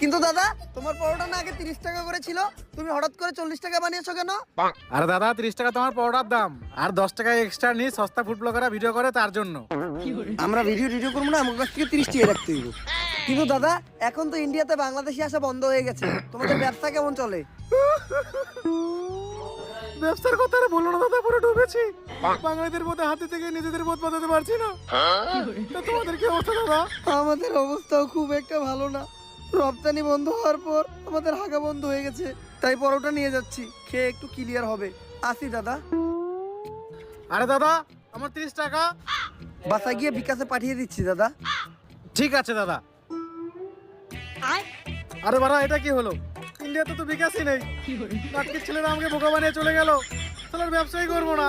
কিন্তু দাদা তোমার পরোটা না আগে 30 টাকা করে ছিল, তুমি হঠাৎ করে 40 টাকা বানিয়েছো কেন? আরে দাদা 30 টাকা তোমার পরোটার দাম, আর 10 টাকা এক্সট্রা নিয়ে সস্তা ফুড ব্লগাররা ভিডিও করে তার জন্য। আমরা ভিডিও করবো না, আমার কাছ থেকে 30 টাকা রাখতে হইব। কিন্তু দাদা এখন তো ইন্ডিয়াতে বাংলাদেশি আসা বন্ধ হয়ে গেছে, তোমাদের ব্যবসা কেমন চলে? ব্যবসার কথা আর বলো না দাদা, পুরো ডুবেছি। বাঙালিদের মধ্যে হাতে থেকে নিজেদের বোধ বাঁচাতে পারছি না। তা তোমাদের কি অবস্থা দাদা? আমাদের অবস্থাও খুব একটা ভালো না। রপ্তানি বন্ধ হওয়ার পর আমাদের হাগা বন্ধ হয়ে গেছে, তাই পরোটা নিয়ে যাচ্ছি, খেয়ে একটু ক্লিয়ার হবে। আসি দাদা। আরে দাদা আমার 30 টাকা। বাসায় গিয়ে বিকাশে পাঠিয়ে দিচ্ছি দাদা। ঠিক আছে দাদা। আরে বাড়া এটা কি হলো? ইন্ডিয়াতে তো বিকাশই নেই। নাটকের ছেলেরা আমাকে বোকা বানিয়ে চলে গেল। তাহলে ব্যবসাই করবো না।